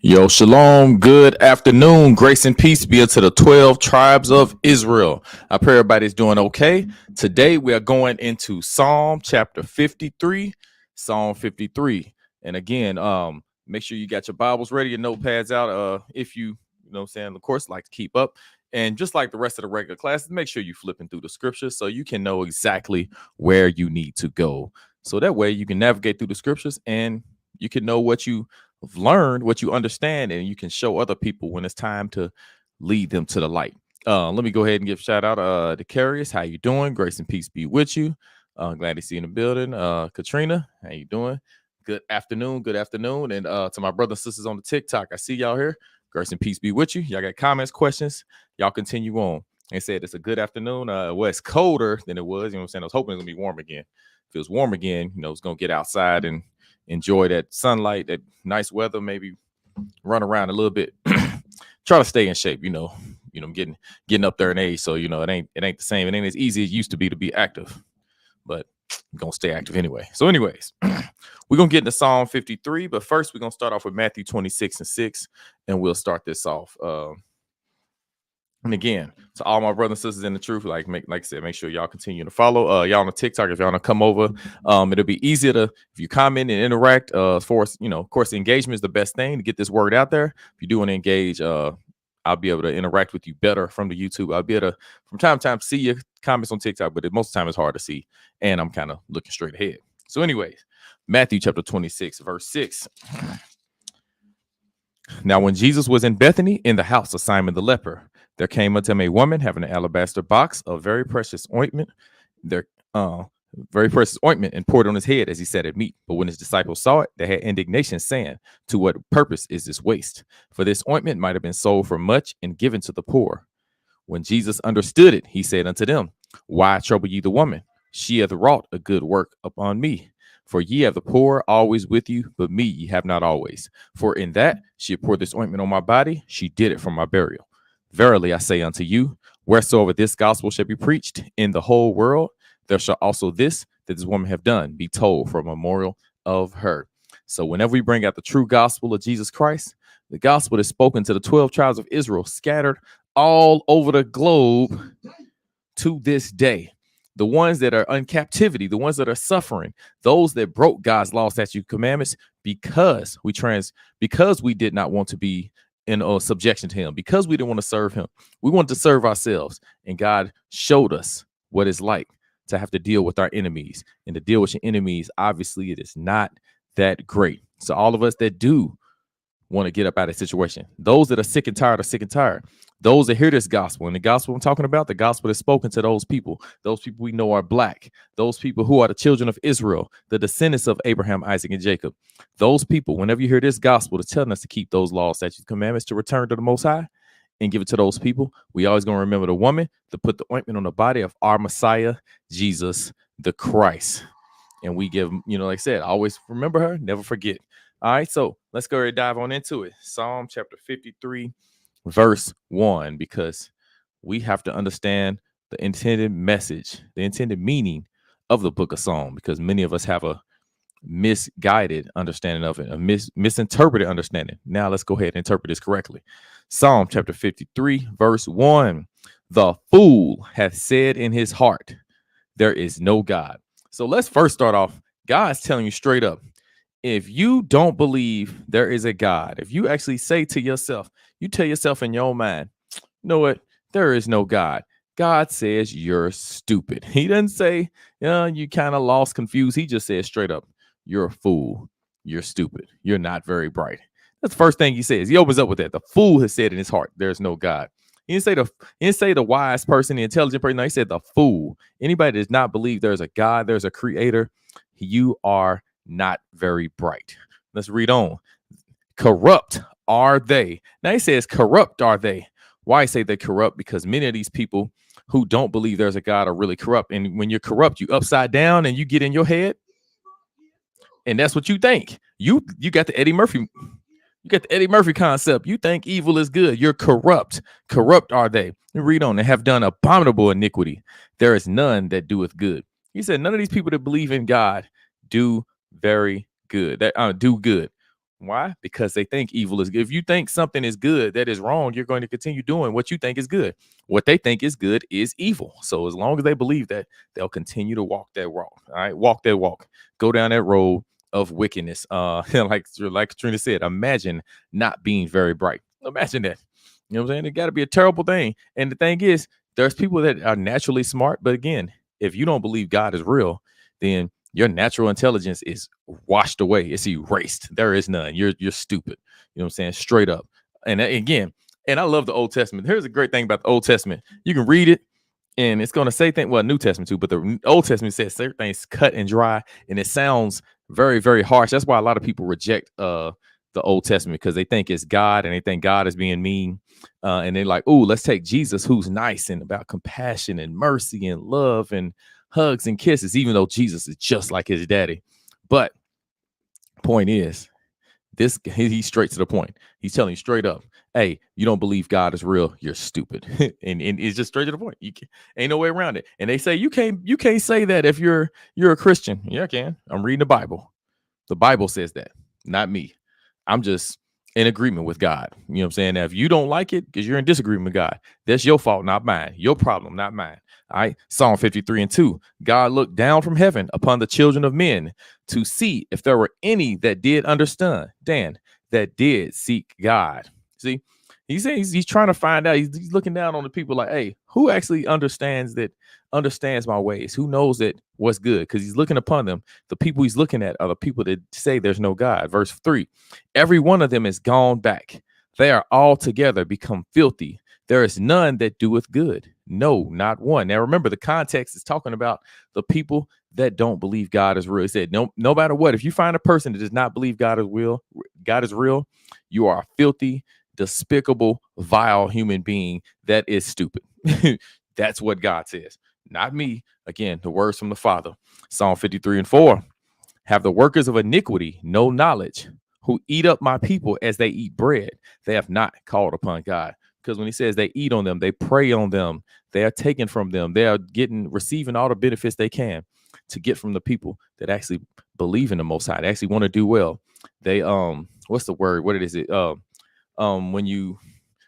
Yo, shalom. Good afternoon. Grace and peace be unto the 12 tribes of Israel. I pray everybody's doing okay. Today we are going into Psalm chapter 53. Psalm 53. And again, make sure you got your Bibles ready, your notepads out. If you know what I'm saying, of course, like to keep up. And just like the rest of the regular classes, make sure you're flipping through the scriptures so you can know exactly where you need to go. So that way you can navigate through the scriptures and you can know what you learned, what you understand, and you can show other people when it's time to lead them to the light. Let me go ahead and give a shout out to Carius. How you doing? Grace and peace be with you. Glad to see you in the building. Katrina, how you doing? Good afternoon. Good afternoon. And to my brothers and sisters on the TikTok, I see y'all here. Grace and peace be with you. Y'all got comments, questions? Y'all continue on. They said it's a good afternoon. Well, it's colder than it was. You know what I'm saying? I was hoping it was gonna be warm again. If it was warm again, it's gonna get outside and enjoy that sunlight, that nice weather, maybe run around a little bit. Try to stay in shape, I'm getting up there in age, so it ain't the same. It ain't as easy as it used to be active, but I'm gonna stay active anyway. So, anyways, we're gonna get into Psalm 53, but first we're gonna start off with Matthew 26 and 6, and we'll start this off. And again, to all my brothers and sisters in the truth, like I said, make sure y'all continue to follow. Y'all on the TikTok, if y'all want to come over, it'll be easier to if you comment and interact. For us, of course, engagement is the best thing to get this word out there. If you do want to engage, I'll be able to interact with you better from the YouTube. I'll be able to, from time to time, see your comments on TikTok, but most of the time it's hard to see, and I'm kind of looking straight ahead. So, anyways, Matthew chapter 26, verse 6. Now, when Jesus was in Bethany in the house of Simon the leper, there came unto him a woman having an alabaster box of very precious ointment, and poured on his head as he sat at meat. But when his disciples saw it, they had indignation, saying, to what purpose is this waste? For this ointment might have been sold for much and given to the poor. When Jesus understood it, he said unto them, why trouble ye the woman? She hath wrought a good work upon me. For ye have the poor always with you, but me ye have not always. For in that she had poured this ointment on my body, she did it for my burial. Verily I say unto you, wheresoever this gospel shall be preached in the whole world, there shall also this woman have done be told for a memorial of her. So whenever we bring out the true gospel of Jesus Christ, the gospel is spoken to the 12 tribes of Israel scattered all over the globe to this day. The ones that are in captivity, the ones that are suffering, those that broke God's law, statutes, commandments, because we did not want to be in subjection to him, because we didn't want to serve him. We wanted to serve ourselves. And God showed us what it's like to have to deal with our enemies. And to deal with your enemies, obviously, it is not that great. So all of us that do want to get up out of the situation, those that are sick and tired are sick and tired. Those that hear this gospel, and the gospel I'm talking about, the gospel is spoken to those people we know are black, those people who are the children of Israel, the descendants of Abraham, Isaac, and Jacob. Those people, whenever you hear this gospel, it's telling us to keep those laws, statutes, commandments, to return to the Most High and give it to those people. We always going to remember the woman to put the ointment on the body of our Messiah, Jesus the Christ. And we give, like I said, always remember her, never forget. All right, so let's go ahead and dive on into it. Psalm chapter 53. Verse 1, because we have to understand the intended message, the intended meaning of the book of Psalm, because many of us have a misguided understanding of it, a misinterpreted understanding. Now let's go ahead and interpret this correctly. Psalm chapter 53, verse 1. The fool hath said in his heart, there is no God. So let's first start off. God's telling you straight up, if you don't believe there is a God, if you actually say to yourself, you tell yourself in your own mind, you know what? There is no God. God says you're stupid. He doesn't say, you kind of lost, confused. He just says straight up, you're a fool. You're stupid. You're not very bright. That's the first thing he says. He opens up with that. The fool has said in his heart, there's no God. He didn't say the wise person, the intelligent person. No, he said the fool. Anybody that does not believe there's a God, there's a creator, you are not very bright. Let's read on. Corrupt are they. Now he says, corrupt are they. Why I say they're corrupt? Because many of these people who don't believe there's a God are really corrupt. And when you're corrupt, you upside down and you get in your head. And that's what you think. You got the Eddie Murphy. You got the Eddie Murphy concept. You think evil is good. You're corrupt. Corrupt are they. And read on. They have done abominable iniquity. There is none that doeth good. He said, none of these people that believe in God do very good. That do good. Why? Because they think evil is good. If you think something is good that is wrong, you're going to continue doing what you think is good. What they think is good is evil. So as long as they believe that, they'll continue to walk that walk. All right, walk that walk. Go down that road of wickedness. Like Trina said, imagine not being very bright. Imagine that. You know what I'm saying? It got to be a terrible thing. And the thing is, there's people that are naturally smart, but again, if you don't believe God is real, then your natural intelligence is washed away. It's erased. There is none. You're stupid. You know what I'm saying? Straight up. And again, and I love the Old Testament. Here's a great thing about the Old Testament. You can read it and it's going to say things, well, New Testament too, but the Old Testament says certain things cut and dry, and it sounds very, very harsh. That's why a lot of people reject the Old Testament, because they think it's God and they think God is being mean. And they're like, oh, let's take Jesus, who's nice and about compassion and mercy and love and hugs and kisses, even though Jesus is just like his daddy. But point is, he's straight to the point. He's telling you straight up, hey, you don't believe God is real, you're stupid. and it's just straight to the point. Ain't no way around it. And they say you can't say that if you're a Christian. Yeah, I can. I'm reading the Bible. The Bible says that, not me. I'm just in agreement with God. You know what I'm saying? Now, if you don't like it because you're in disagreement with God, that's your fault, not mine. Your problem, not mine. All right. Psalm 53:2. God looked down from heaven upon the children of men to see if there were any that did understand, that did seek God. See, he's trying to find out. He's looking down on the people like, hey, who actually understands my ways? Who knows that what's good? Because he's looking upon them. The people he's looking at are the people that say there's no God. Verse 3, every one of them is gone back. They are all together become filthy. There is none that doeth good. No, not one. Now remember, the context is talking about the people that don't believe God is real. He said, no matter what, if you find a person that does not believe God is real, you are a filthy, despicable, vile human being that is stupid. That's what God says, not me. Again, the words from the Father. Psalm 53:4. Have the workers of iniquity no knowledge, who eat up my people as they eat bread? They have not called upon God. Because when he says they eat on them, they prey on them, they are taken from them, they are receiving all the benefits they can to get from the people that actually believe in the Most High. They actually want to do well. They what's the word? What is it? When you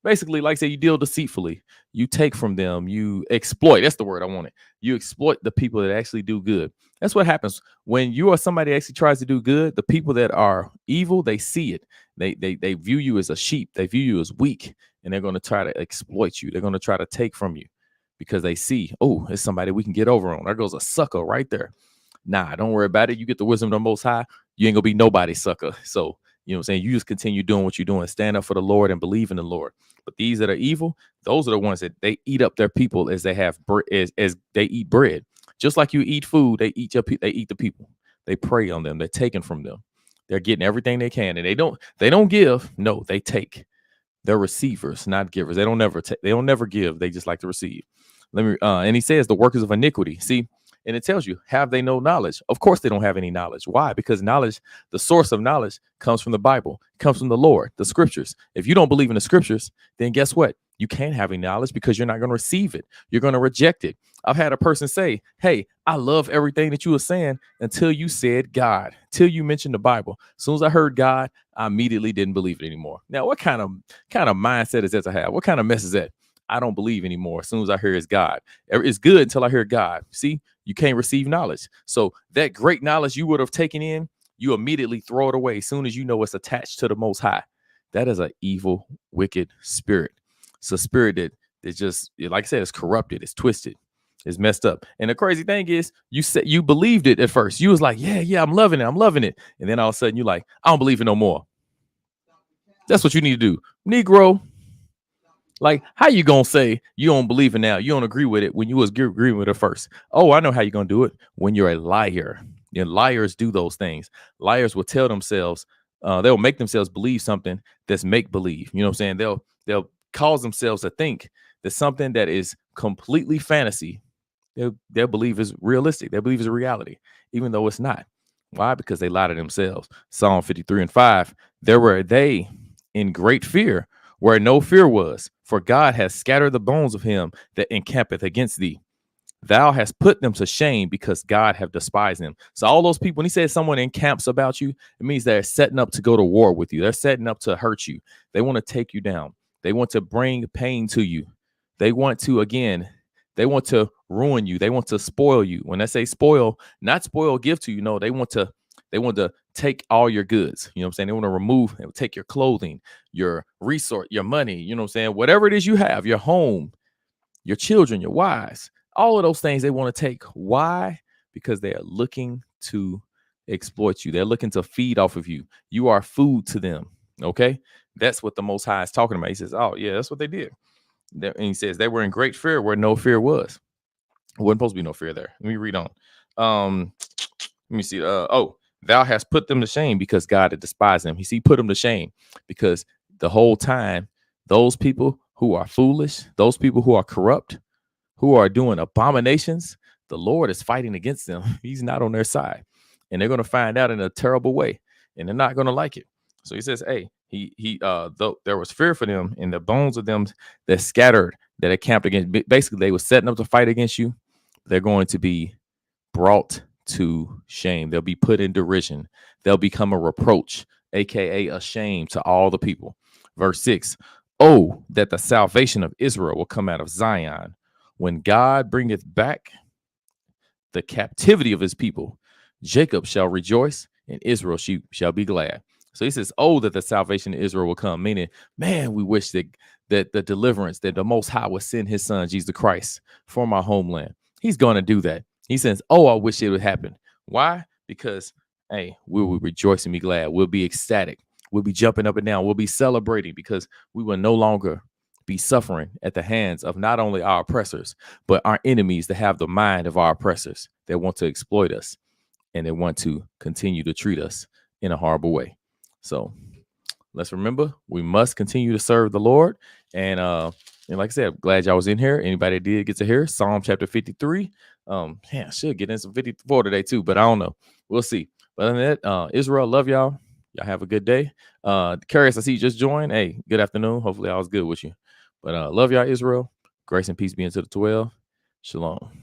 basically, like say, you deal deceitfully, you take from them, you exploit. That's the word I wanted. You exploit the people that actually do good. That's what happens when you are somebody that actually tries to do good. The people that are evil, they see it. They view you as a sheep. They view you as weak, and they're going to try to exploit you. They're going to try to take from you because they see, oh, it's somebody we can get over on. There goes a sucker right there. Nah, don't worry about it. You get the wisdom of the Most High, you ain't gonna be nobody's sucker. So, you know what I'm saying? You just continue doing what you're doing. Stand up for the Lord and believe in the Lord. But these that are evil, those are the ones that they eat up their people as they have as they eat bread. Just like you eat food, they eat the people. They prey on them. They're taking from them. They're getting everything they can, and they don't give. No, they take. They're receivers, not givers. They don't never give. They just like to receive. And he says the workers of iniquity. See, and it tells you, have they no knowledge? Of course they don't have any knowledge. Why? Because knowledge, the source of knowledge, comes from the Bible, comes from the Lord, the scriptures. If you don't believe in the scriptures, then guess what? You can't have any knowledge because you're not going to receive it. You're going to reject it. I've had a person say, hey, I love everything that you were saying until you said God, till you mentioned the Bible. As soon as I heard God, I immediately didn't believe it anymore. Now, what kind of mindset is that to have? What kind of mess is that? I don't believe anymore. As soon as I hear it's God, it's good until I hear God. See, you can't receive knowledge. So that great knowledge you would have taken in, you immediately throw it away as soon as you know it's attached to the Most High. That is an evil, wicked spirit. It's a spirit that just, like I said, it's corrupted, it's twisted, it's messed up. And the crazy thing is, you said you believed it at first. You was like, yeah, I'm loving it. And then all of a sudden you're like, I don't believe it no more. That's what you need to do, Negro. Like, how you gonna say you don't believe it now? You don't agree with it when you was agreeing with it first. Oh, I know how you're gonna do it. When you're a liar. And liars do those things. Liars will tell themselves, they'll make themselves believe something that's make believe. You know what I'm saying? They'll cause themselves to think that something that is completely fantasy, they'll believe is realistic. They believe is a reality, even though it's not. Why? Because they lie to themselves. Psalm 53:5. There were they in great fear, where no fear was, for God has scattered the bones of him that encampeth against thee. thou hast put them to shame because God have despised them. So all those people, when he says someone encamps about you, it means they're setting up to go to war with you. They're setting up to hurt you. They want to take you down. They want to bring pain to you. They want to, again, they want to ruin you. They want to spoil you. When I say spoil, not spoil, give to you. No, they want to take all your goods. You know what I'm saying? They want to remove, they will take your clothing, your resource, your money, you know what I'm saying? Whatever it is you have, your home, your children, your wives, all of those things they want to take. Why? Because they are looking to exploit you. They're looking to feed off of you. You are food to them. Okay. That's what the Most High is talking about. He says, oh, yeah, that's what they did. And he says they were in great fear where no fear was. Wasn't supposed to be no fear there. Let me read on. Let me see. Thou hast put them to shame because God had despised them. He put them to shame because the whole time, those people who are foolish, those people who are corrupt, who are doing abominations, the Lord is fighting against them. He's not on their side. And they're going to find out in a terrible way. And they're not going to like it. So he says, hey, though there was fear for them in the bones of them that scattered, that had camped against. Basically, they were setting up to fight against you. They're going to be brought to shame. They'll be put in derision. They'll become a reproach, aka a shame to all the people. Verse 6. Oh, that the salvation of Israel will come out of Zion. When God bringeth back the captivity of his people, Jacob shall rejoice and Israel shall be glad. So he says, oh, that the salvation of Israel will come, meaning, man, we wish that the deliverance, that the Most High would send his son, Jesus Christ, for my homeland. He's going to do that. He says, oh, I wish it would happen. Why? Because, hey, we will rejoice and be glad. We'll be ecstatic. We'll be jumping up and down. We'll be celebrating because we will no longer be suffering at the hands of not only our oppressors, but our enemies that have the mind of our oppressors that want to exploit us and they want to continue to treat us in a horrible way. So let's remember, we must continue to serve the Lord. And like I said, glad y'all was in here. Anybody that did get to hear Psalm chapter 53. I should get in some 54 today too, but I don't know. We'll see. But other than that, Israel, love y'all. Y'all have a good day. Carius, I see you just joined. Hey, good afternoon. Hopefully I was good with you. But love y'all, Israel. Grace and peace be unto the 12. Shalom.